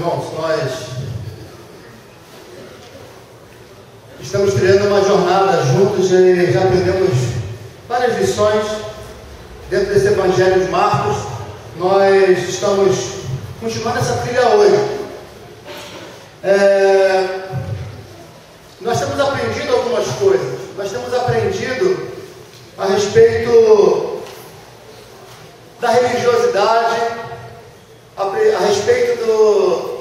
irmãos, nós estamos criando uma jornada juntos e já aprendemos várias lições dentro desse Evangelho de Marcos. Nós estamos continuando essa trilha hoje. Nós temos aprendido algumas coisas. Nós temos aprendido a respeito da religiosidade, a respeito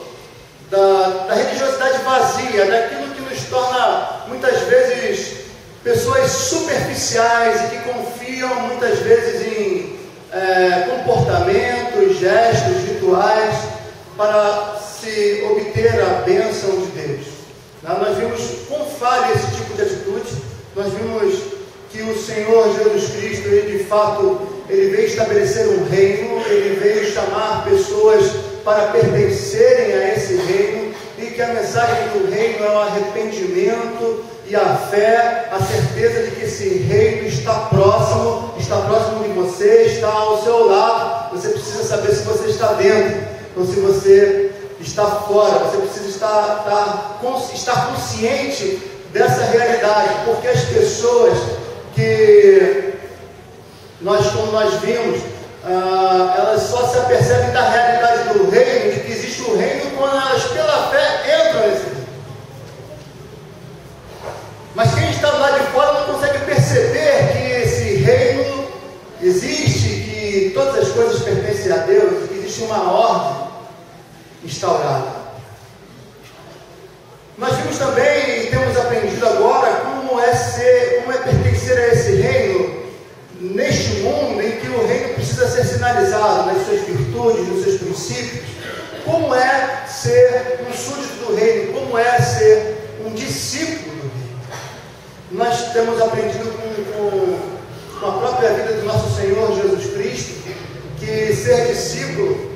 da religiosidade vazia, daquilo que nos torna muitas vezes pessoas superficiais e que confiam muitas vezes em comportamentos, gestos, rituais para se obter a bênção de Deus. Nós vimos com falha esse tipo de atitude. Nós vimos que o Senhor Jesus Cristo, Ele de fato, Ele veio estabelecer um reino, Ele veio chamar pessoas para pertencerem a esse reino, e que a mensagem do reino é o arrependimento e a fé, a certeza de que esse reino está próximo de você, está ao seu lado. Você precisa saber se você está dentro ou se você está fora. Você precisa estar consciente dessa realidade, porque as pessoas que como nós vimos, elas só se apercebem da realidade do reino, de que existe o reino, quando elas pela fé entram nesse reino. Mas quem está lá de fora não consegue perceber que esse reino existe, que todas as coisas pertencem a Deus, que existe uma ordem instaurada. Nós vimos também e temos aprendido agora como é pertencer a esse reino neste mundo em que o reino precisa ser sinalizado nas suas virtudes, nos seus princípios. Como é ser um súdito do reino, como é ser um discípulo do reino. Nós temos aprendido com a própria vida do nosso Senhor Jesus Cristo, que ser discípulo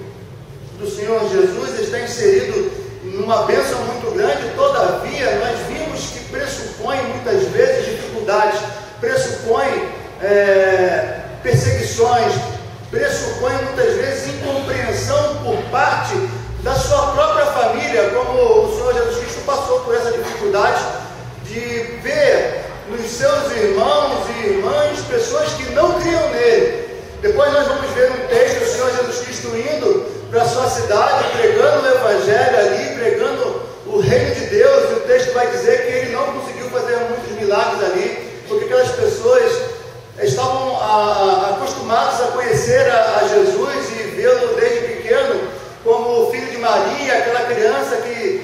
do Senhor Jesus está inserido numa bênção muito grande. Todavia, nós vimos que pressupõe muitas vezes dificuldades, pressupõe perseguições, pressupõe muitas vezes incompreensão por parte da sua própria família, como o Senhor Jesus Cristo passou por essa dificuldade de ver nos seus irmãos e irmãs pessoas que não criam nele. Depois nós vamos ver um texto do Senhor Jesus Cristo indo para a sua cidade, pregando o Evangelho ali, pregando o reino de Deus, e o texto vai dizer que ele não conseguiu fazer muitos milagres ali, porque aquelas pessoas estavam acostumados a conhecer a Jesus e vê-lo desde pequeno como filho de Maria, aquela criança que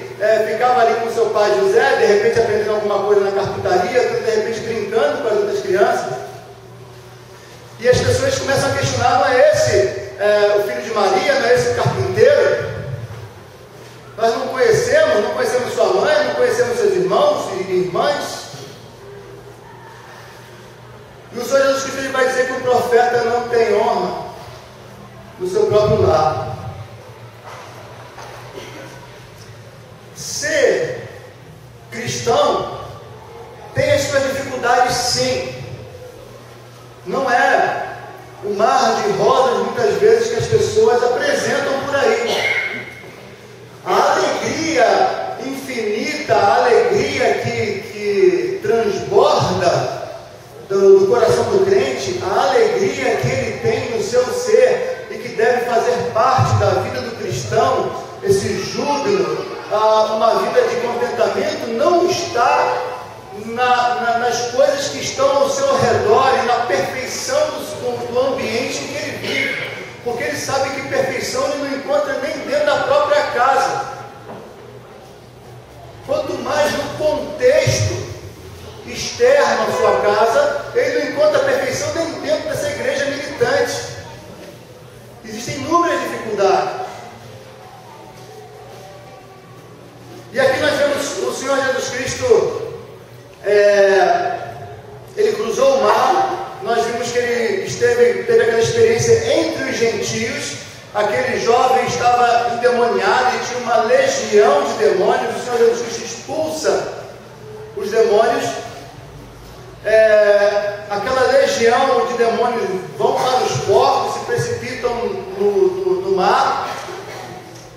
ficava ali com seu pai José, de repente aprendendo alguma coisa na carpintaria, de repente brincando com as outras crianças. E as pessoas começam a questionar: não é esse o filho de Maria, não é esse o carpinteiro? Nós não conhecemos sua mãe, não conhecemos seus irmãos e irmãs. E o Senhor Jesus Cristo ele vai dizer que o profeta não tem honra no seu próprio lar. Ser cristão tem as suas dificuldades, sim. Não é o mar de rosas muitas vezes que as pessoas apresentam por aí. A alegria infinita, a alegria que transborda do coração do crente, a alegria que ele tem no seu ser e que deve fazer parte da vida do cristão, esse júbilo, uma vida de contentamento, não está nas coisas que estão ao seu redor e na perfeição do ambiente em que ele vive, porque ele sabe que perfeição ele não encontra nem dentro da própria casa, quanto mais no contexto externo à sua casa. Ele não encontra perfeição nem dentro dessa igreja militante. Existem inúmeras dificuldades. E aqui nós vemos o Senhor Jesus Cristo, ele cruzou o mar. Nós vimos que ele teve aquela experiência entre os gentios. Aquele jovem estava endemoniado e tinha uma legião de demônios. O Senhor Jesus Cristo expulsa os demônios. Aquela legião de demônios vão para os porcos, se precipitam no mar.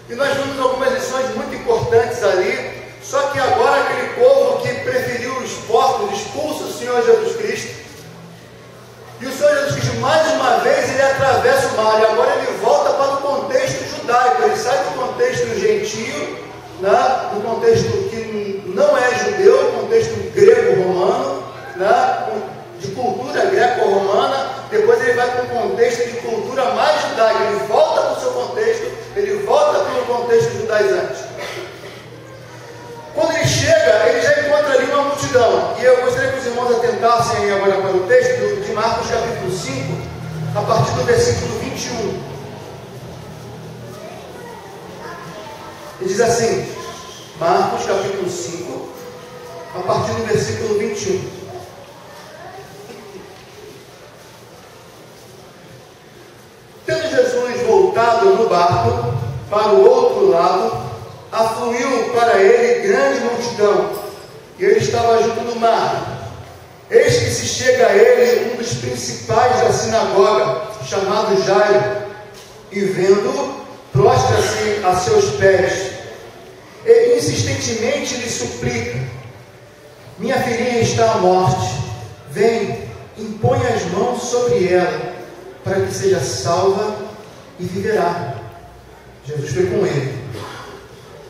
E nós vimos algumas lições muito importantes ali, só que agora aquele povo que preferiu os porcos expulsa o Senhor Jesus Cristo. E o Senhor Jesus Cristo, mais uma vez, ele atravessa o mar, e agora ele volta para o contexto judaico, ele sai do contexto gentio, né, do contexto que não é judeu, contexto grego-romano, né, de cultura greco-romana, depois ele vai para um contexto de cultura mais judaica, ele volta para o seu contexto, ele volta para o contexto judaizante. Quando ele chega, ele já encontra ali uma multidão, e eu gostaria que os irmãos atentassem agora para o texto de Marcos capítulo 5, a partir do versículo 21. Ele diz assim, Marcos capítulo 5, a partir do versículo 21. Tendo Jesus voltado no barco para o outro lado, afluiu para ele grande multidão, e ele estava junto do mar. Eis que se chega a ele um dos principais da sinagoga, chamado Jairo, e vendo, prostra-se a seus pés, e insistentemente lhe suplica: minha filhinha está à morte, vem, impõe as mãos sobre ela, para que seja salva e viverá. Jesus foi com ele.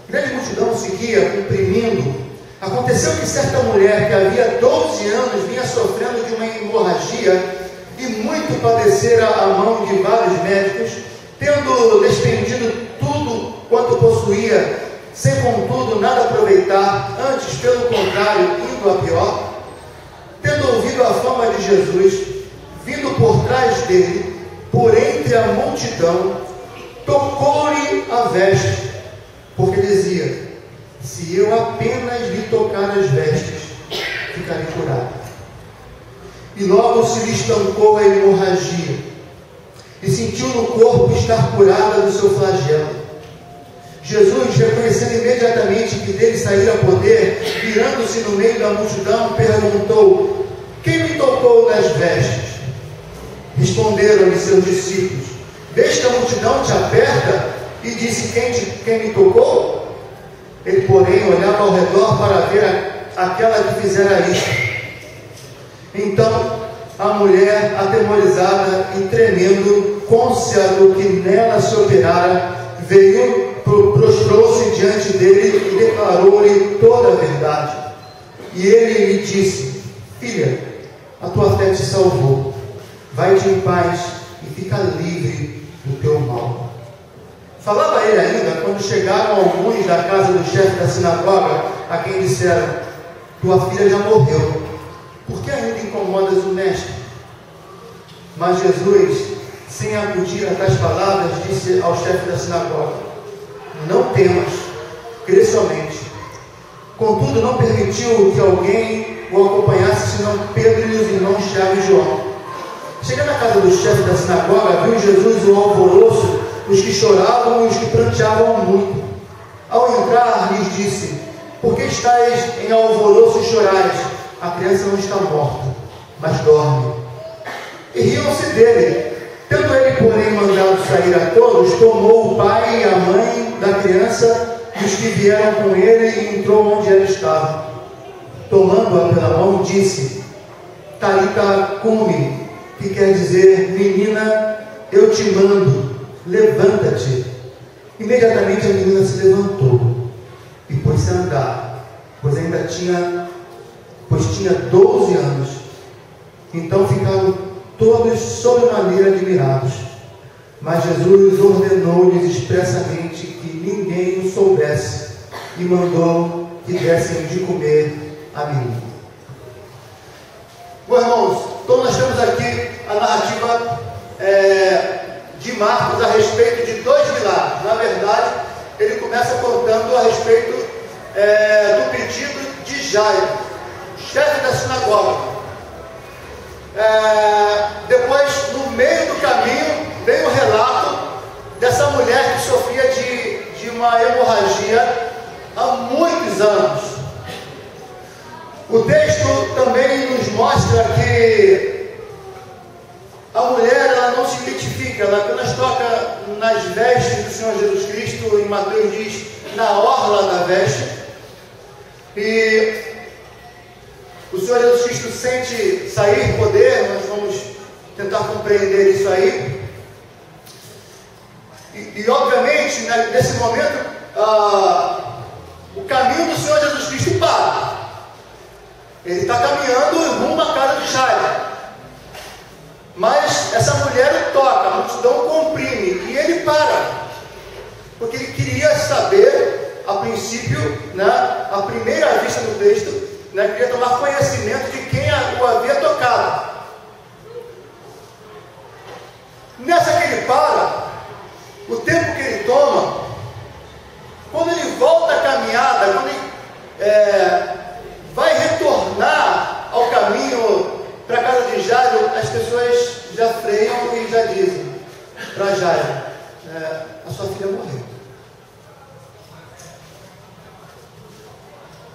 Grande multidão seguia, comprimindo. Aconteceu que certa mulher que havia 12 anos vinha sofrendo de uma hemorragia e muito padecera à mão de vários médicos, tendo despendido tudo quanto possuía, sem contudo nada aproveitar, antes pelo contrário, indo a pior. Tendo ouvido a fama de Jesus, vindo por trás dele, por entre a multidão, tocou-lhe a veste, porque dizia: se eu apenas lhe tocar as vestes, ficarei curado. E logo se lhe estancou a hemorragia, e sentiu no corpo estar curada do seu flagelo. Jesus, reconhecendo imediatamente que dele saíra poder, virando-se no meio da multidão, perguntou: quem me tocou nas vestes? Responderam-lhe seus discípulos: vês que a multidão te aperta? E disse: quem me tocou? Ele, porém, olhava ao redor para ver aquela que fizera isso. Então a mulher, atemorizada e tremendo, cônscia do que nela se operara, veio, prostrou-se diante dele e declarou-lhe toda a verdade. E ele lhe disse: filha, a tua fé te salvou, vai-te em paz e fica livre do teu mal. Falava ele ainda quando chegaram alguns da casa do chefe da sinagoga, a quem disseram: tua filha já morreu, por que ainda incomodas o mestre? Mas Jesus, sem acudir a tais palavras, disse ao chefe da sinagoga: não temas, crê somente. Contudo, não permitiu que alguém o acompanhasse, senão Pedro e os irmãos Tiago e João. Chegando à casa do chefe da sinagoga, viu Jesus o alvoroço, os que choravam e os que pranteavam muito. Ao entrar, lhes disse: por que estáis em alvoroço e chorais? A criança não está morta, mas dorme. E riam-se dele. Tendo ele, porém, mandado sair a todos, tomou o pai e a mãe da criança e os que vieram com ele, e entrou onde ela estava. Tomando-a pela mão, disse: Talita cumi, que quer dizer: menina, eu te mando, levanta-te. Imediatamente a menina se levantou e pôs-se a andar, pois tinha 12 anos. Então ficaram todos sobremaneira admirados. Mas Jesus ordenou-lhes expressamente que ninguém o soubesse, e mandou que dessem de comer a menina. Bom, irmãos, então nós temos aqui a narrativa de Marcos a respeito de dois milagres. Na verdade, ele começa contando a respeito do pedido de Jairo, chefe da sinagoga. Depois, no meio do caminho, vem o relato dessa mulher que sofria de uma hemorragia há muitos anos. O texto também nos mostra que a mulher, ela não se identifica, ela apenas toca nas vestes do Senhor Jesus Cristo, em Mateus diz, na orla da veste, e o Senhor Jesus Cristo sente sair poder. Nós vamos tentar compreender isso aí, e obviamente, nesse momento, o caminho do Senhor Jesus Cristo para. Ele está caminhando rumo à casa de Jairo, mas essa mulher o toca, a multidão comprime, e ele para, porque ele queria saber, a princípio, à primeira vista do texto, queria tomar conhecimento de quem o havia tocado. Nessa que ele para, o tempo que ele toma, quando ele volta a caminhada, quando ele vai retornar ao caminho para a casa de Jairo, as pessoas já freiam e já dizem para Jairo: a sua filha morreu.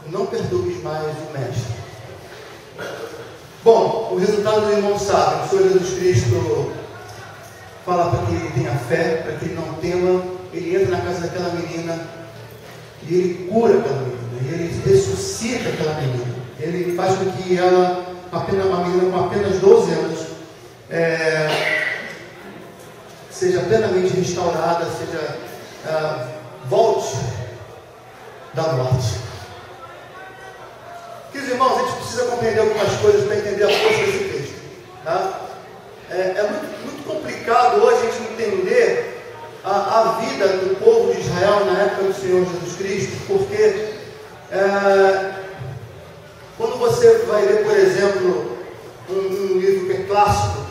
Não perturbes mais o mestre. Bom, o resultado do irmão sabe. O Senhor Jesus Cristo fala para que ele tenha fé, para que ele não tema. Ele entra na casa daquela menina e ele cura aquela menina, e ele ressuscita aquela menina. Ele faz com que ela, uma menina com apenas 12 anos, seja plenamente restaurada, volte da morte. Queridos irmãos, a gente precisa compreender algumas coisas para entender a força desse texto. Tá? É muito complicado hoje a gente entender a vida do povo de Israel na época do Senhor Jesus Cristo, porque quando você vai ler, por exemplo, um livro que é clássico,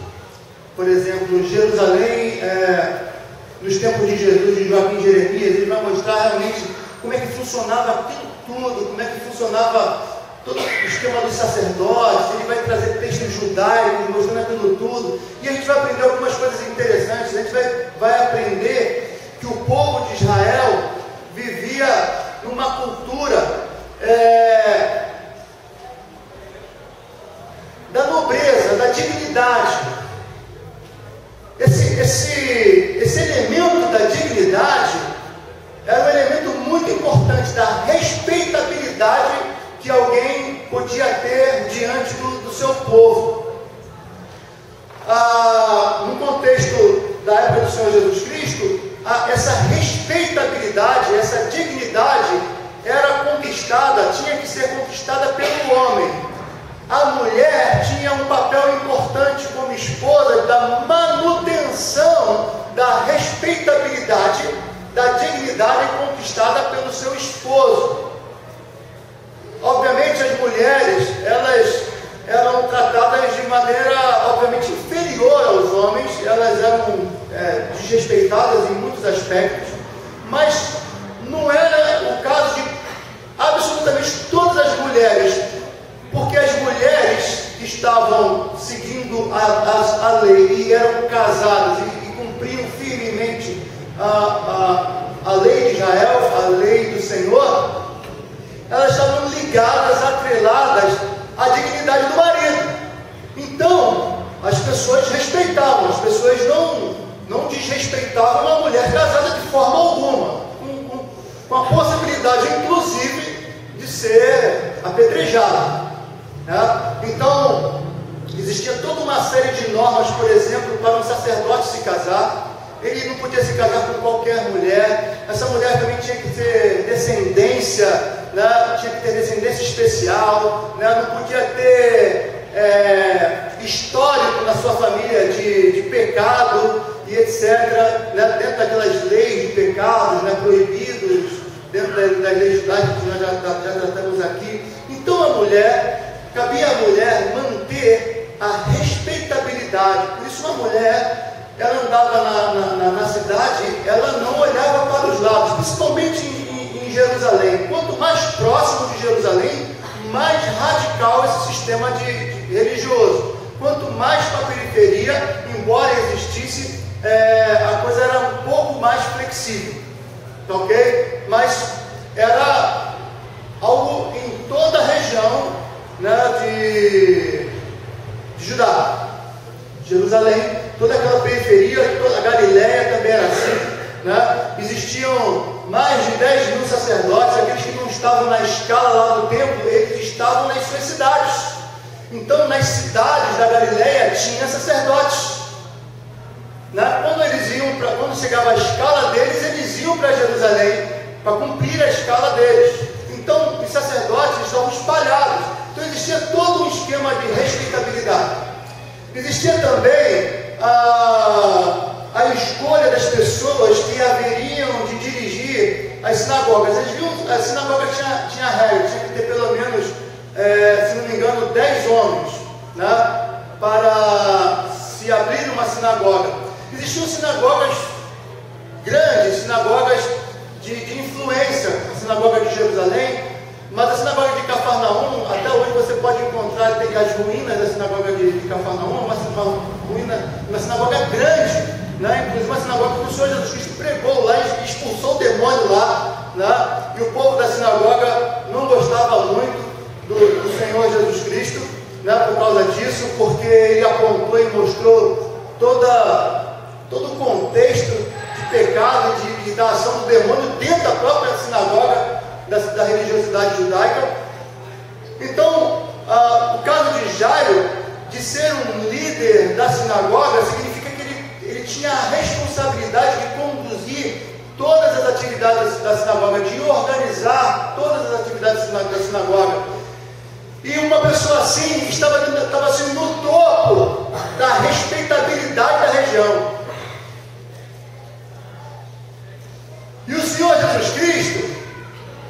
por exemplo, Jerusalém, nos tempos de Jesus, de Joaquim e Jeremias, ele vai mostrar realmente como é que funcionava aquilo tudo, como é que funcionava todo o esquema dos sacerdotes. Ele vai trazer textos judaicos, mostrando aquilo tudo, e a gente vai aprender algumas coisas interessantes. A gente vai aprender que o povo de Israel vivia numa cultura da nobreza, da dignidade. Esse elemento da dignidade era um elemento muito importante, da respeitabilidade que alguém podia ter diante do seu povo. No contexto da época do Senhor Jesus Cristo, essa respeitabilidade, essa dignidade era conquistada, tinha que ser conquistada pelo homem. A mulher tinha um papel importante como esposa da manutenção da respeitabilidade, da dignidade conquistada pelo seu esposo. Obviamente as mulheres, elas eram tratadas de maneira obviamente inferior aos homens, elas eram desrespeitadas em muitos aspectos, mas não era o caso de absolutamente todas as mulheres, porque as mulheres que estavam seguindo a lei e eram casadas e cumpriam firmemente a lei de Israel, a lei do Senhor, elas estavam ligadas, atreladas à dignidade do marido. Então, as pessoas respeitavam, as pessoas não desrespeitavam uma mulher casada de forma alguma, com a possibilidade, inclusive, de ser apedrejada. Então, existia toda uma série de normas, por exemplo, para um sacerdote se casar. Ele não podia se casar com qualquer mulher. Essa mulher também tinha que ter descendência, tinha que ter descendência especial, não podia ter histórico na sua família de pecado e etc., dentro daquelas leis de pecados proibidos, dentro das leis judaicas que nós já tratamos aqui. Então cabia à mulher manter a respeitabilidade. Por isso uma mulher, ela andava na cidade, ela não olhava para os lados, principalmente em Jerusalém. Quanto mais próximo de Jerusalém, mais radical esse sistema religioso. Quanto mais para a periferia, embora existisse, a coisa era um pouco mais flexível, ok? Mas era algo em toda a região de Judá, Jerusalém, toda aquela periferia, toda a Galileia também era assim. né? Existiam mais de 10 mil sacerdotes. Aqueles que não estavam na escala lá do templo, eles estavam nas suas cidades. Então, nas cidades da Galileia tinha sacerdotes, né? Quando chegava a escala deles, eles iam para Jerusalém para cumprir a escala deles. Então, os sacerdotes estavam espalhados. Então, existia todo um esquema de respeitabilidade. Existia também a escolha das pessoas que haveriam de dirigir as sinagogas. Eles viam, a sinagoga tinha regra, tinha que ter pelo menos, se não me engano, 10 homens, né, para se abrir uma sinagoga. Existiam sinagogas grandes, sinagogas de influência, a sinagoga de Jerusalém, mas a sinagoga de Cafarnaum, até hoje você pode encontrar, tem as ruínas da sinagoga de Cafarnaum, uma sinagoga grande, né? Inclusive uma sinagoga que o Senhor Jesus Cristo pregou lá e expulsou o demônio lá, né? E o povo da sinagoga não gostava muito do Senhor Jesus Cristo, né? Por causa disso, porque ele apontou e mostrou todo o contexto de pecado e da ação do demônio dentro da própria sinagoga da religiosidade judaica. Então, o caso de Jairo, de ser um líder da sinagoga, significa que ele tinha a responsabilidade de conduzir todas as atividades da sinagoga, de organizar todas as atividades da sinagoga. E uma pessoa assim estava assim, no topo da respeitabilidade da região. E o Senhor Jesus Cristo,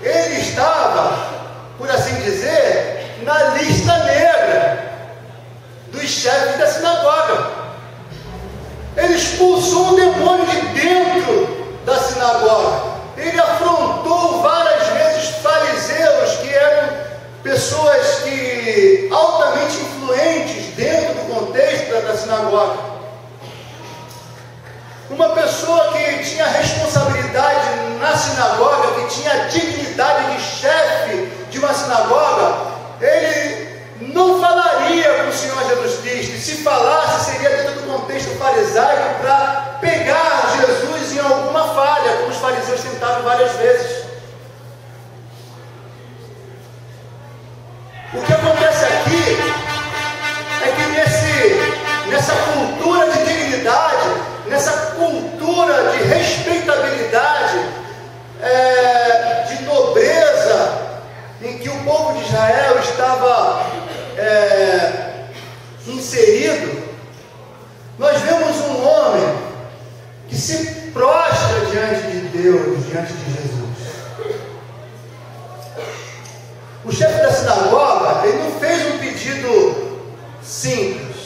ele estava, por assim dizer, na lista negra dos chefes da sinagoga. Ele expulsou um demônio de dentro da sinagoga. Ele afrontou várias vezes fariseus, que eram pessoas altamente influentes dentro do contexto da sinagoga. Uma pessoa que tinha responsabilidade na sinagoga, que tinha dignidade de chefe de uma sinagoga, ele não falaria com o Senhor Jesus Cristo. E se falasse, seria dentro do contexto farisaico para pegar Jesus em alguma falha, como os fariseus tentaram várias vezes. O que acontece aqui é que nessa cultura de dignidade, nessa cultura de respeitabilidade, de nobreza, em que o povo de Israel estava inserido, nós vemos um homem que se prostra diante de Deus, diante de Jesus. O chefe da sinagoga, ele não fez um pedido simples.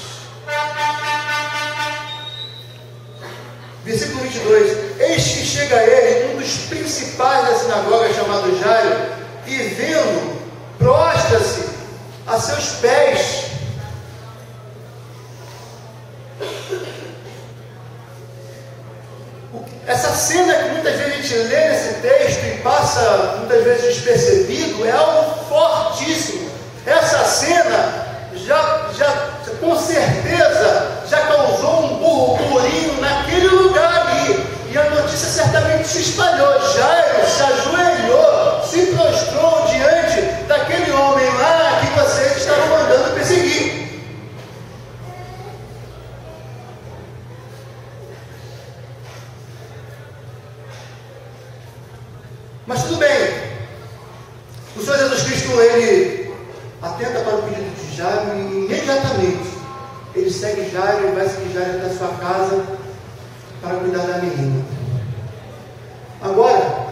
Versículo 22. Eis que chega a ele um dos principais da sinagoga, chamado Jairo, e vendo, prostra-se a seus pés. Essa cena que muitas vezes a gente lê nesse texto e passa muitas vezes despercebido, é algo fortíssimo. Essa cena com certeza já causou um burburinho naquele lugar ali, e a notícia certamente se espalhou. Jairo se ajoelhou, se prostrou diante daquele homem lá que vocês estavam mandando perseguir. Mas tudo bem, o Senhor Jesus Cristo, ele atenta para o pedido de Jairo e imediatamente ele segue Jairo e vai seguir Jairo até a sua casa para cuidar da menina. Agora,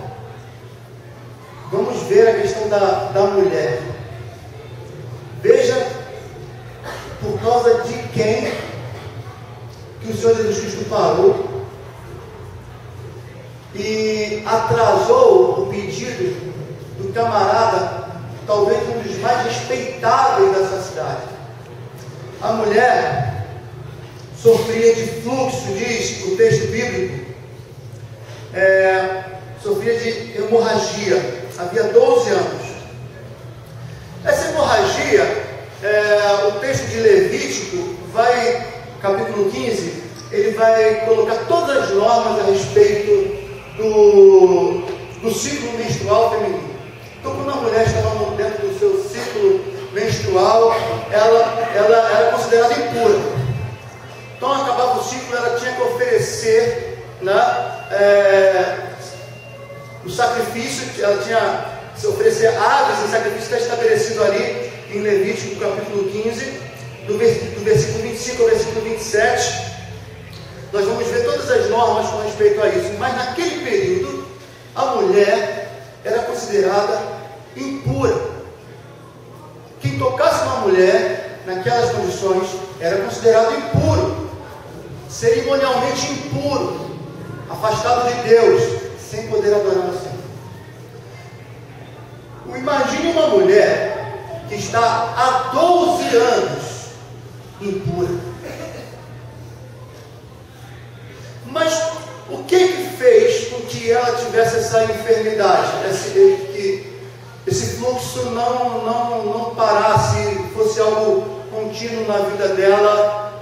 vamos ver a questão da mulher. Veja por causa de quem que o Senhor Jesus Cristo parou e atrasou o pedido do camarada, talvez um dos mais respeitáveis dessa cidade. A mulher sofria de fluxo, diz o texto bíblico, sofria de hemorragia, havia 12 anos. Essa hemorragia, o texto de Levítico capítulo 15, ele vai colocar todas as normas a respeito do ciclo menstrual feminino. Então, quando a mulher estava dentro do seu ciclo menstrual, ela era considerada impura. Então, acabava o ciclo, ela tinha que oferecer, né, o sacrifício, ela tinha que oferecer aves em sacrifício, está estabelecido ali em Levítico, capítulo 15, do versículo 25 ao versículo 27. Nós vamos ver todas as normas com respeito a isso. Mas naquele período, a mulher era considerada impura. Quem tocasse uma mulher naquelas condições era considerado impuro, cerimonialmente impuro, afastado de Deus, sem poder adorar o Senhor. Imagine uma mulher que está há 12 anos impura. Mas o que fez com que ela tivesse essa enfermidade, esse fluxo não parasse, fosse algo contínuo na vida dela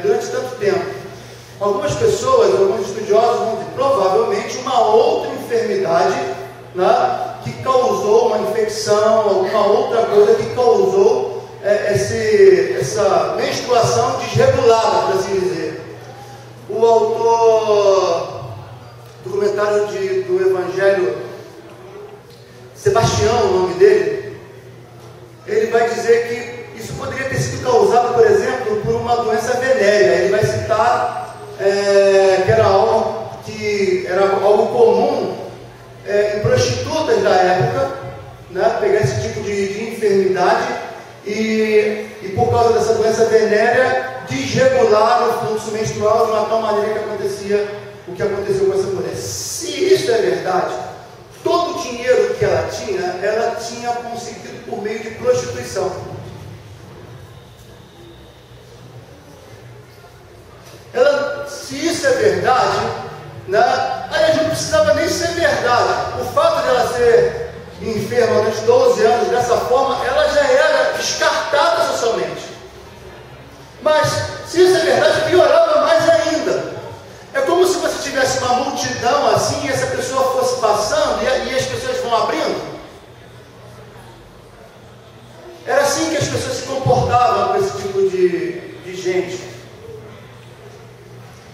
durante tanto tempo? Algumas pessoas, alguns estudiosos vão dizer, provavelmente uma outra enfermidade, né, que causou uma infecção, alguma outra coisa que causou essa menstruação desregulada, por assim dizer. O autor do comentário do Evangelho, Sebastião, o nome dele, ele vai dizer que isso poderia ter sido causado, por exemplo, por uma doença venérea. Ele vai citar que era algo comum em prostitutas da época, né, pegar esse tipo de enfermidade e por causa dessa doença venérea, desregular o fluxo menstrual de uma tal maneira que acontecia o que aconteceu com essa mulher. Se isso é verdade, todo o dinheiro que ela tinha conseguido por meio de prostituição. Se isso é verdade, né, aí não precisava nem ser verdade. O fato de ela ser enferma durante 12 anos dessa forma, ela já era descartada socialmente. Mas se isso é verdade, piorava mais ainda. É como se você tivesse uma multidão assim, e essa pessoa fosse passando e as pessoas vão abrindo. Era assim que as pessoas se comportavam com esse tipo de gente.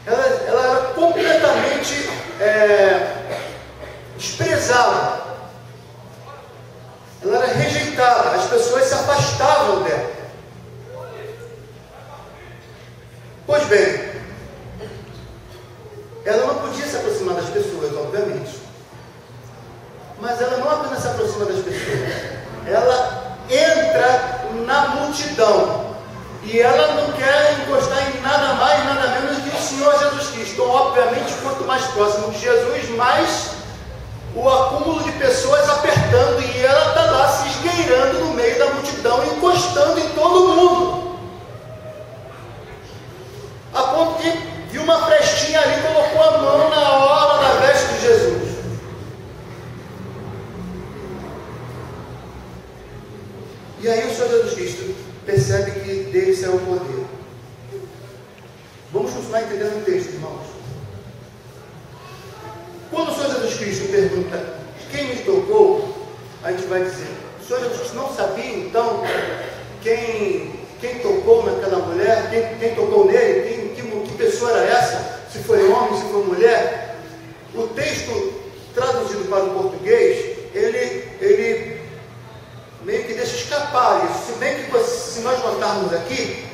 Ela era completamente desprezada. Ela era rejeitada. As pessoas se afastavam dela. Pois bem, ela não podia se aproximar das pessoas, obviamente. Mas ela não apenas se aproxima das pessoas, ela entra na multidão. E ela não quer encostar em nada mais, nada menos que o Senhor Jesus Cristo. Então, obviamente, quanto mais próximo de Jesus, mais o acúmulo de pessoas apertando. E ela está lá se esgueirando no meio da multidão, encostando em todo mundo. A ponto que viu uma frestinha ali, colocou a mão na hora da veste de Jesus. E aí o Senhor Jesus Cristo percebe que dele saiu o poder. Vamos continuar entendendo o texto, irmãos. Quando o Senhor Jesus Cristo pergunta quem me tocou, a gente vai dizer, o Senhor Jesus Cristo não sabia então quem tocou naquela mulher, quem tocou nele, que pessoa era essa, se foi homem, se foi mulher. O texto traduzido para o português, ele meio que deixa escapar isso. Se bem que se nós notarmos aqui,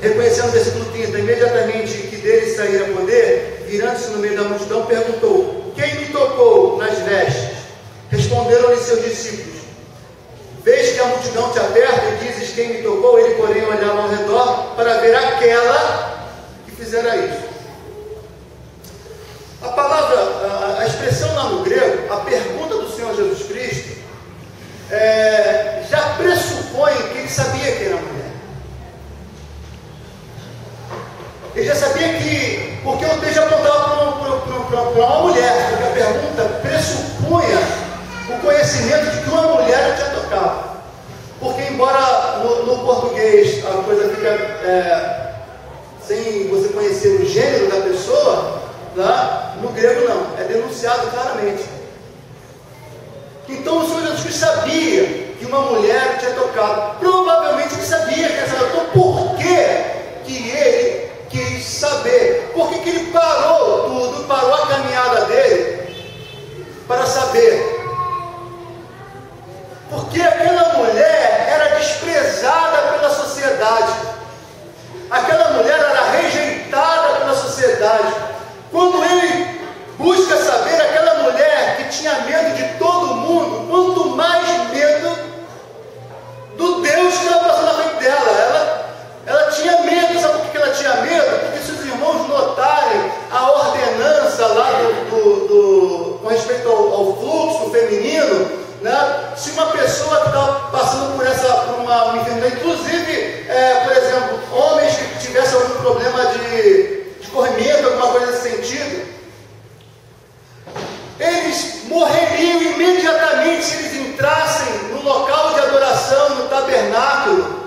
reconhecendo o versículo 30, imediatamente que dele saíra poder, virando-se no meio da multidão, perguntou, quem me tocou nas vestes? Responderam-lhe seus discípulos, vês que a multidão te aperta e dizes quem me tocou? Ele, porém, olhava ao redor para ver aquela que fizera isso. A palavra, a expressão lá no grego, a pergunta do Senhor Jesus Cristo, já pressupõe que ele sabia quem era a mulher. Ele já sabia que, porque o texto apontava para uma mulher, porque a pergunta pressupunha o conhecimento de que uma mulher tinha tocado. Porque embora no português a coisa fica sem você conhecer o gênero da pessoa, tá? No grego não, é denunciado claramente. Então o Senhor Jesus Cristo sabia que uma mulher tinha tocado. Provavelmente ele sabia que essa. Então por que ele quis saber? Por que ele parou tudo, parou a caminhada dele para saber? Porque aquela mulher era desprezada pela sociedade. Aquela mulher era rejeitada pela sociedade. Quando ele busca saber, aquela mulher que tinha medo de todo mundo, quanto mais medo do Deus que ela passou na frente dela. Ela tinha medo. Sabe por que ela tinha medo? Porque se os irmãos notarem a ordenança lá com respeito ao fluxo feminino, né? Se uma pessoa que está passando por uma enfermidade, inclusive, por exemplo, homens que tivessem algum problema de corrimento, alguma coisa nesse sentido, eles morreriam imediatamente se eles entrassem no local de adoração, no tabernáculo.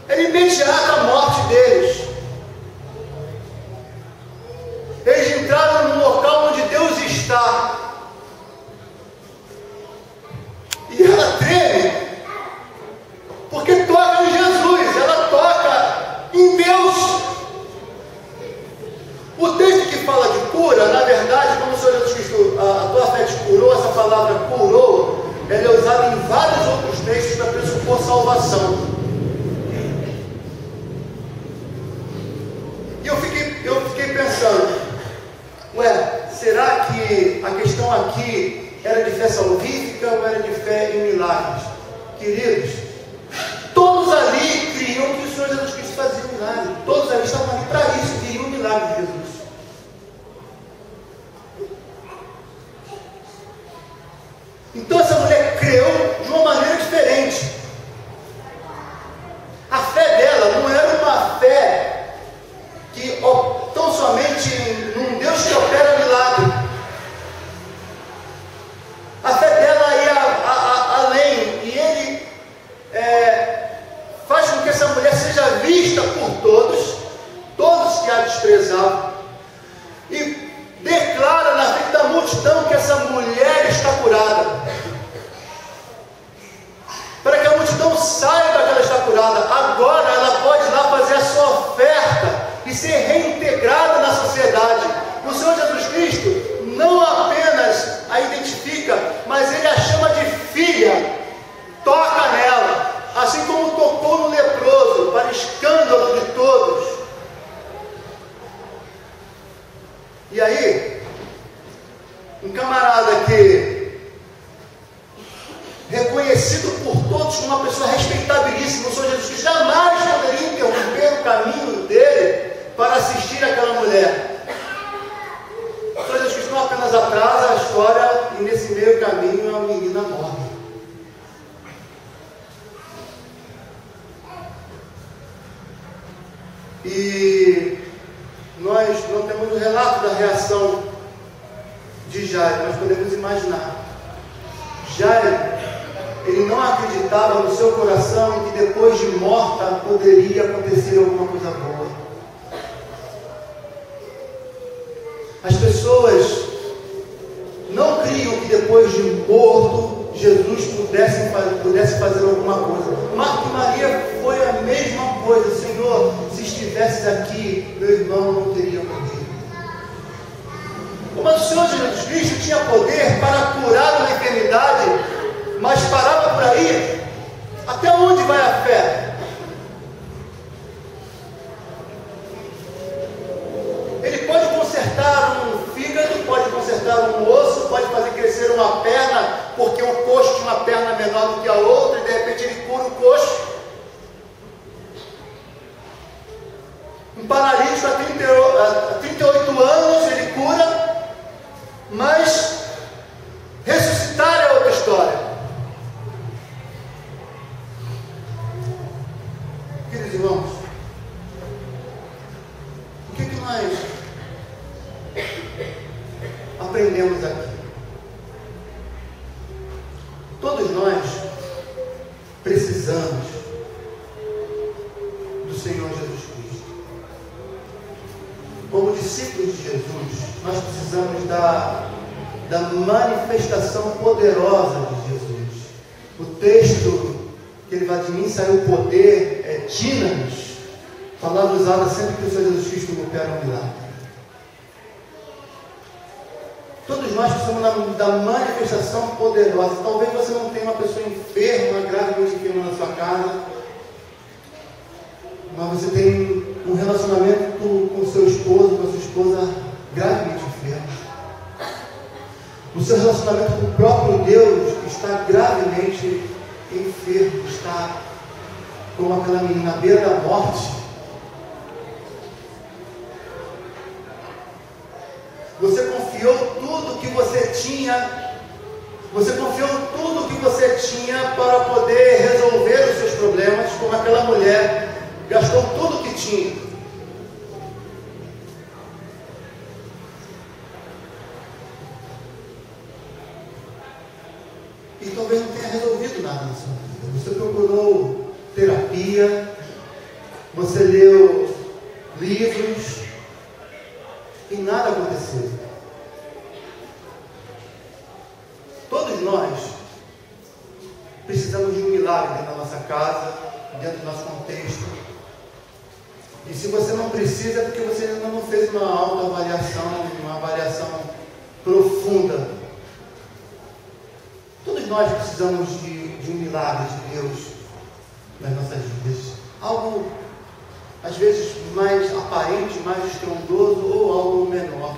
Era imediata a morte deles. Eles entraram no local onde Deus está. E ela treme, porque toca em Jesus, ela toca em Deus. O texto que fala de cura, na verdade, como o Senhor Jesus Cristo, a tua fé te curou, essa palavra curou, ela é usada em vários outros textos para pressupor salvação. E eu fiquei pensando, será que a questão aqui era de fé salvífica ou era de fé em milagres? Queridos, todos ali criam que o Senhor Jesus Cristo fazia milagre. Todos ali estavam ali para isso, queriam o milagre de Jesus. Então essa mulher creu de uma maneira diferente. A fé dela não era uma fé que tão somente num Deus que opera milagre. A fé dela ia além, e ele faz com que essa mulher seja vista por todos que a desprezavam, e declara na frente da multidão que essa mulher está curada, para que a multidão saiba que ela está curada. Agora ela pode ir lá fazer a sua oferta e ser reintegrada na sociedade. O Senhor Jesus Cristo não apenas a identifica, mas ele a chama de filha. Toca nela, assim como tocou no leproso, para escândalo de todos. E aí, um camarada que reconhecido por todos como uma pessoa respeitabilíssima, o Senhor Jesus Cristo jamais poderia interromper o caminho dele para assistir aquela mulher. O Senhor Jesus Cristo não apenas atrasa a história, e nesse meio caminho a menina morre. E nós não temos o relato da reação de Jairo, mas podemos imaginar. Jairo, ele não acreditava no seu coração que depois de morta poderia acontecer alguma coisa boa. As pessoas não criam que depois de morto Jesus pudesse fazer alguma coisa. Marta e Maria foi a mesma coisa. Senhor, se estivesses aqui, meu irmão não teria morrido. Mas o Senhor Jesus Cristo tinha poder para curar uma enfermidade, mas parava por aí. Até onde vai a fé? Ele pode consertar um fígado, pode consertar um osso, pode fazer crescer uma perna, porque o coxo tinha uma perna menor do que a outra, e de repente ele cura o coxo. Um paralítico há 38 anos ele cura, mas ressuscitar é outra história. Queridos irmãos, o que nós aprendemos aqui? Todos nós precisamos do Senhor Jesus Cristo. precisamos da manifestação poderosa de Jesus. O texto que ele vai de mim saiu o poder, é dinamis, palavra usada sempre que o Senhor Jesus Cristo opera um milagre. Todos nós precisamos da manifestação poderosa. Talvez você não tenha uma pessoa enferma, gravemente enferma na sua casa, mas você tem um relacionamento com seu esposo, com a sua esposa gravemente enferma. O seu relacionamento com o próprio Deus está gravemente enfermo, está como aquela menina à beira da morte. Você confiou tudo que você tinha, para poder resolver os seus problemas, como aquela mulher gastou tudo que tinha. E talvez não tenha resolvido nada na sua vida. Você procurou terapia, você leu livros e nada aconteceu. Todos nós precisamos de um milagre dentro da nossa casa, dentro do nosso contexto. E se você não precisa, é porque você ainda não fez uma autoavaliação, uma avaliação profunda. Todos nós precisamos de um milagre de Deus nas nossas vidas. Algo, às vezes, mais aparente, mais estrondoso, ou algo menor.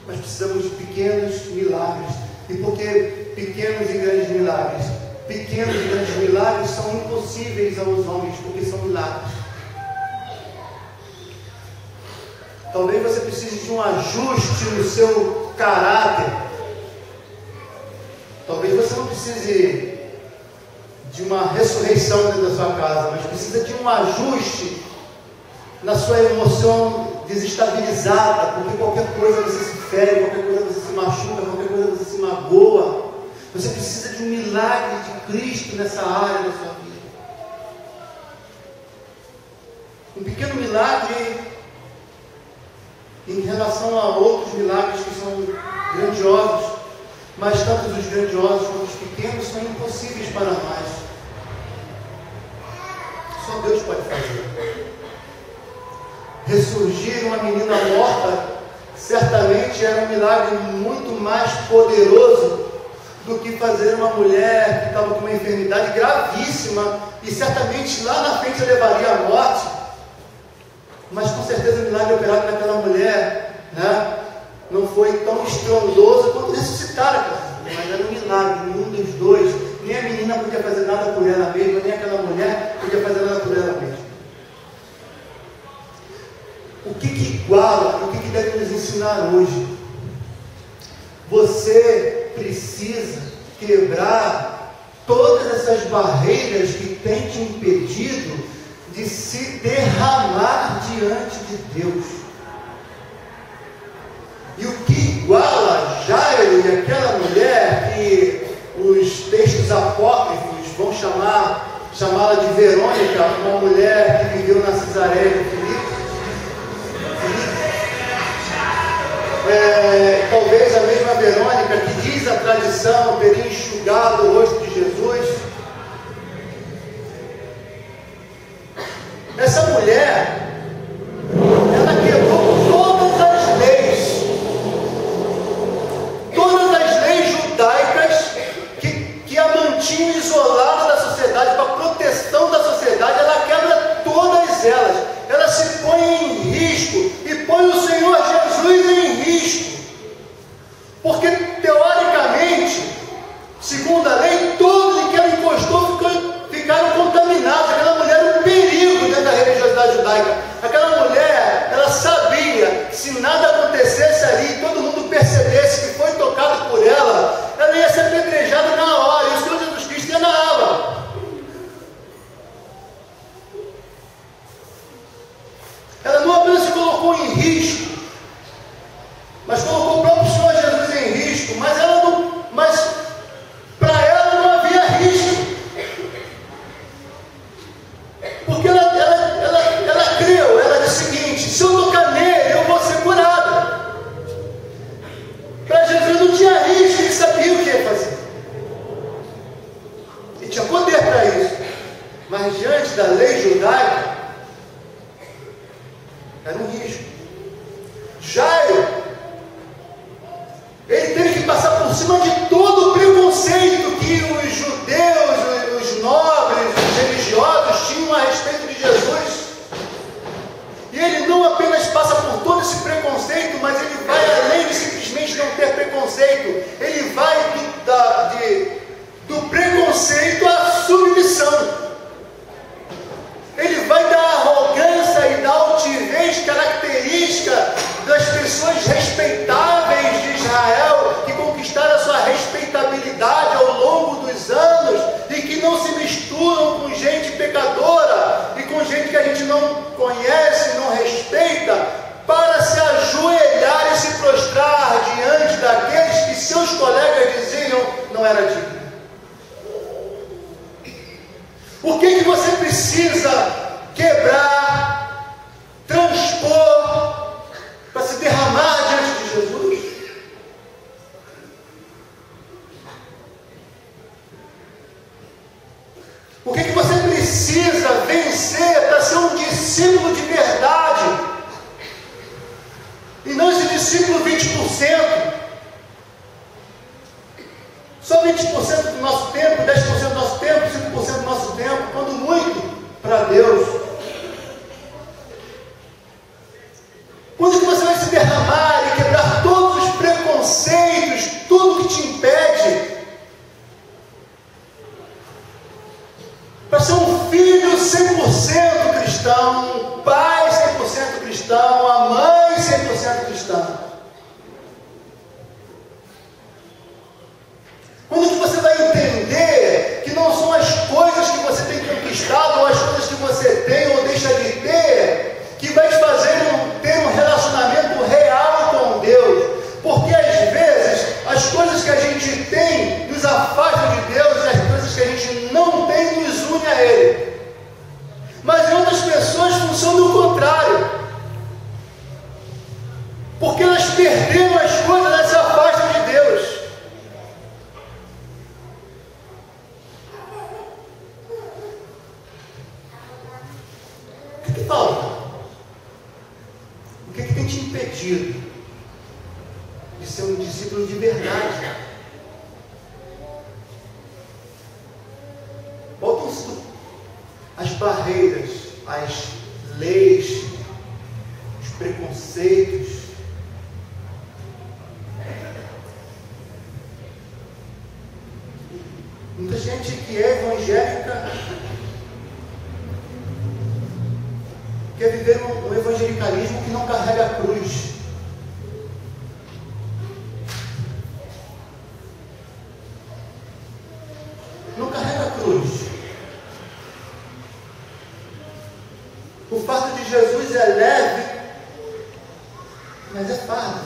Mas precisamos de pequenos milagres. E por que pequenos e grandes milagres? Pequenos e grandes milagres são impossíveis aos homens, porque são milagres. Talvez você precise de um ajuste no seu caráter. Talvez você não precise de uma ressurreição dentro da sua casa, mas precisa de um ajuste na sua emoção desestabilizada, porque qualquer coisa você se fere, qualquer coisa você se machuca, qualquer coisa você se magoa. Você precisa de um milagre de Cristo nessa área da sua vida. Um pequeno milagre em relação a outros milagres que são grandiosos, mas tanto os grandiosos quanto os pequenos são impossíveis para nós. Só Deus pode fazer. Ressurgir uma menina morta certamente era um milagre muito mais poderoso do que fazer uma mulher que estava com uma enfermidade gravíssima e certamente lá na frente levaria à morte. Mas com certeza o milagre operado naquela mulher, né, não foi tão estrondoso quanto ressuscitar aquela mulher, mas era um milagre, nenhum dos dois. Nem a menina podia fazer nada por ela mesma, nem aquela mulher podia fazer nada por ela mesma. O que iguala, o que deve nos ensinar hoje? Você precisa quebrar todas essas barreiras que têm te impedido de se derramar diante de Deus. E o que iguala Jairo e aquela mulher que os textos apócrifos vão chamá-la de Verônica, uma mulher que viveu na Cesareia de Filipe. Talvez a mesma Verônica que diz a tradição teria enxugado o rosto de Jesus. Essa mulher, ela quebrou todas as leis judaicas que a mantinham isolada da sociedade, para a proteção da sociedade. Ela quebra todas elas. Ela se põe em risco e põe o Senhor Jesus em risco, porque teoricamente, segundo a lei, todo mas diante da lei judaica, era um risco. Jairo, ele teve que passar por cima de todo o preconceito que os judeus, os nobres, os religiosos tinham a respeito de Jesus. E ele não apenas passa por todo esse preconceito, mas ele vai além de simplesmente não ter preconceito. Ele vai do preconceito à submissão. Ele vai da arrogância e da altivez característica das pessoas respeitáveis de Israel, que conquistaram a sua respeitabilidade ao longo dos anos e que não se misturam com gente pecadora e com gente que a gente não conhece, não respeita, para se ajoelhar e se prostrar diante daqueles que seus colegas diziam não era digno. O que você precisa quebrar, transpor, para se derramar diante de Jesus? O que você precisa vencer para ser um discípulo de verdade? E não esse discípulo 20%. Só 20% do nosso tempo, 10% do nosso tempo, 5% do nosso tempo, quando muito, para Deus. Quando que você vai se derramar e quebrar todos os preconceitos, tudo que te impede, para ser um filho 100% cristão, um pai 100% cristão, a mãe 100% cristã? Quando que você vai entender que não são as coisas que você tem conquistado, ou as coisas que você tem ou deixa de ter, que vai te fazer ter um relacionamento real com Deus? Porque às vezes as coisas que a gente tem nos afastam de Deus, e as coisas que a gente não tem nos unem a Ele. Mas em outras pessoas funciona o contrário. Porque elas perderam as coisas, elas se afastam de Deus. O que falta? O que tem te impedido de ser um discípulo de verdade? Botam as barreiras, as leis, os preconceitos. Muita gente que é evangélica quer viver um evangelicalismo que não carrega a cruz. Não carrega a cruz. O fardo de Jesus é leve, mas é fardo.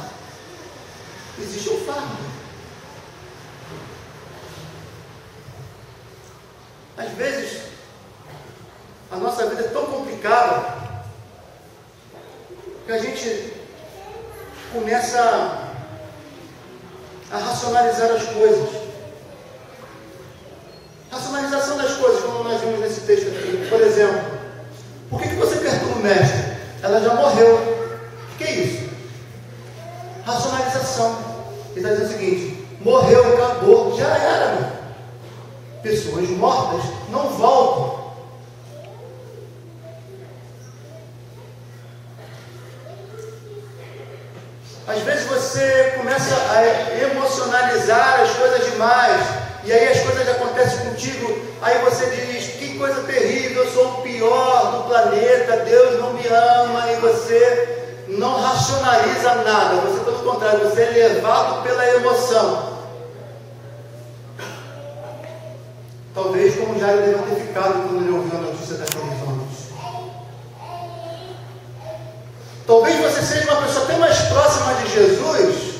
Existe um fardo. Às vezes, a nossa vida é tão complicada que a gente começa a racionalizar as coisas. Racionalização das coisas, como nós vimos nesse texto aqui. Por exemplo, por que você perturba o mestre? Ela já morreu. O que é isso? Racionalização. Ele está dizendo o seguinte: morreu, acabou, já era, meu. Pessoas mortas não voltam. Às vezes você começa a emocionalizar as coisas demais, e aí as coisas acontecem contigo, aí você diz: que coisa terrível, eu sou o pior do planeta, Deus não me ama, e você não racionaliza nada, você, pelo contrário, você é levado pela emoção. Talvez como Jairo deva ter ficado quando ele ouviu a notícia daqueles homens. Talvez você seja uma pessoa até mais próxima de Jesus,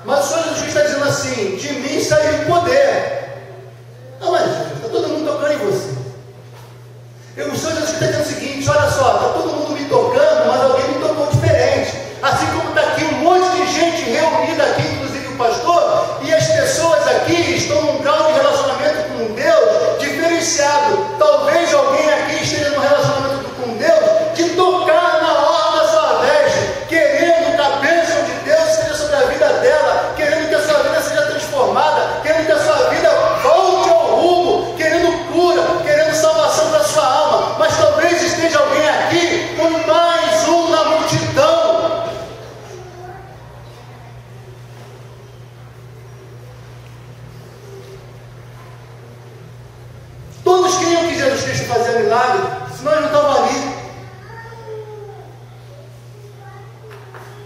mas o Senhor Jesus está dizendo assim: de mim saiu o poder. Não, mas Jesus, está todo mundo tocando em você. O Senhor Jesus está dizendo o seguinte: olha só, está todo mundo me tocando, mas alguém me tocou diferente. Assim como está aqui um monte de gente reunida aqui, inclusive o pastor, e as pessoas aqui estão num grau de relacionamento com Deus diferenciado. Cristo fazia milagre, senão ele não estava ali.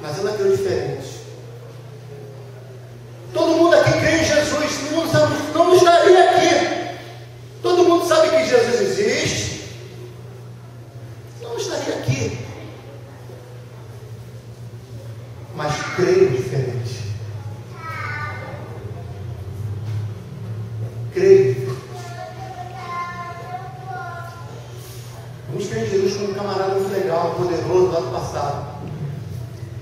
Mas é naquilo diferente. Todo mundo aqui crê em Jesus, todo mundo sabe, não estaria aqui. Todo mundo sabe que Jesus existe, não estaria aqui. Mas creio diferente. Creio. Uns creem em Jesus como um camarada muito legal, poderoso lá do passado.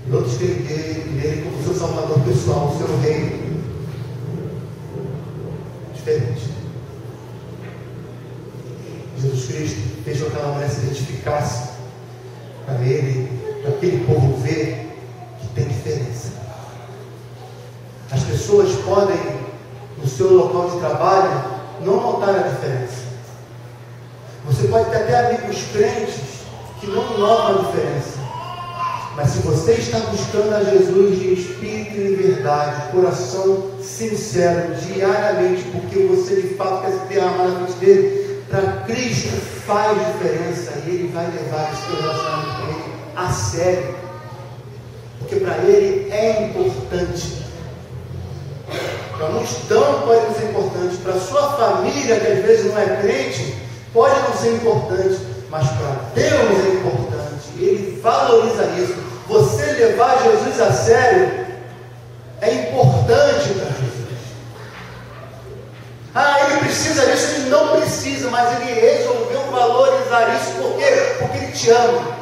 E outros creem nele como seu salvador pessoal, o seu rei. Diferente. Jesus Cristo fez com que aquela mulher se identificasse para ele, para aquele povo ver que tem diferença. As pessoas podem, no seu local de trabalho, não notar a diferença. Você pode ter até amigos crentes que não notam a diferença. Mas se você está buscando a Jesus de espírito e em verdade, coração sincero, diariamente, porque você de fato quer se derramar na frente dele, para Cristo faz diferença, e ele vai levar esse teu relacionamento com ele a sério. Porque para ele é importante. Para a multidão pode não ser importante, para a sua família, que às vezes não é crente, pode não ser importante, mas para Deus é importante. Ele valoriza isso. Você levar Jesus a sério é importante para Jesus. Ele precisa disso, ele não precisa, mas ele resolveu valorizar isso. Por quê? Porque ele te ama.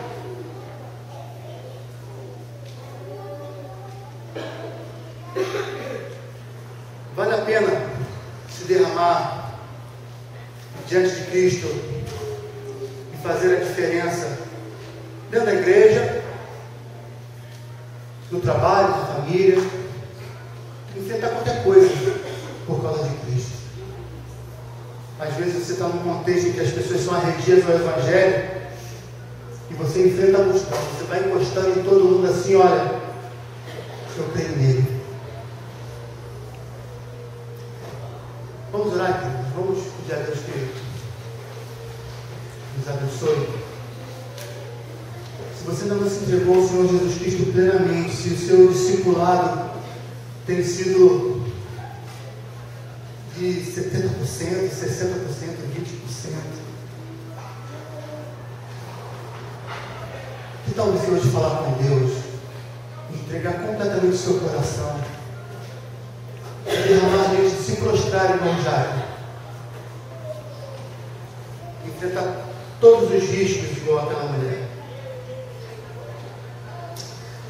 Vale a pena se derramar diante de Cristo e fazer a diferença dentro da igreja, no trabalho, na família, enfrentar qualquer coisa por causa de Cristo. Às vezes você está num contexto em que as pessoas são arredias ao Evangelho e você enfrenta a multidão, você vai encostando em todo mundo assim: olha, eu creio nele. Vamos orar aqui, vamos pedir a Deus que nos abençoe. Se você ainda não se entregou ao Senhor Jesus Cristo plenamente, se o seu discipulado tem sido de 70%, 60%, 20%, que tal você hoje falar com Deus, entregar completamente o seu coração, derramar Deus, se prostrar igual Jairo, enfrentar todos os riscos igual aquela mulher.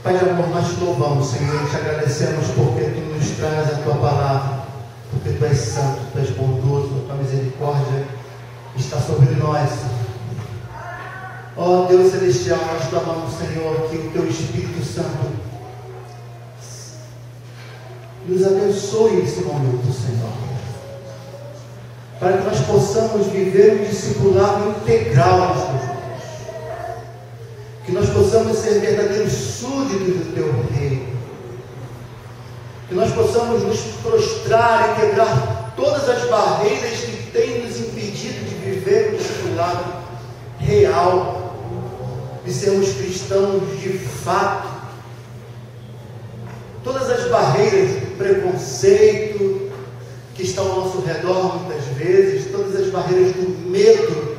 Pai de amor, nós te louvamos, Senhor, e te agradecemos porque tu nos traz a tua palavra, porque tu és santo, tu és bondoso, a tua misericórdia está sobre nós. Ó Deus celestial, nós clamamos, Senhor, que o teu Espírito Santo nos abençoe nesse momento, Senhor, para que nós possamos viver um discipulado integral nos teus olhos, que nós possamos ser verdadeiros súditos do teu reino, que nós possamos nos prostrar e quebrar todas as barreiras que têm nos impedido de viver um discipulado real, de sermos cristãos de fato. Todas as barreiras do preconceito que estão ao nosso redor muitas vezes, todas as barreiras do medo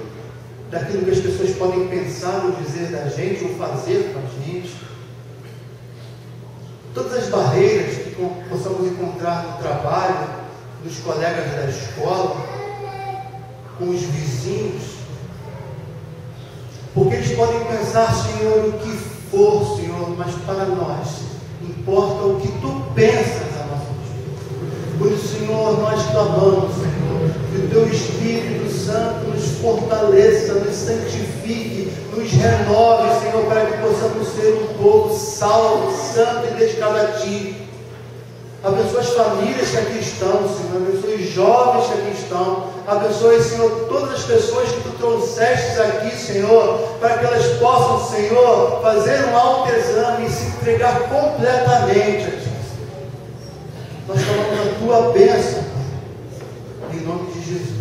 daquilo que as pessoas podem pensar ou dizer da gente ou fazer com a gente, todas as barreiras que possamos encontrar no trabalho, dos colegas da escola, com os vizinhos, porque eles podem pensar, Senhor, o que for, Senhor, mas para nós importa o que tu pensas a nosso respeito. Por isso, Senhor, nós clamamos, Senhor, que o teu Espírito Santo nos fortaleça, nos santifique, nos renove, Senhor, para que possamos ser um povo salvo, santo e dedicado a ti. Abençoa as famílias que aqui estão, Senhor, abençoe os jovens que aqui estão, abençoe, Senhor, todas as pessoas que tu trouxestes aqui, Senhor, para que elas possam, Senhor, fazer um autoexame e se entregar completamente a ti. Nós falamos a tua bênção, em nome de Jesus.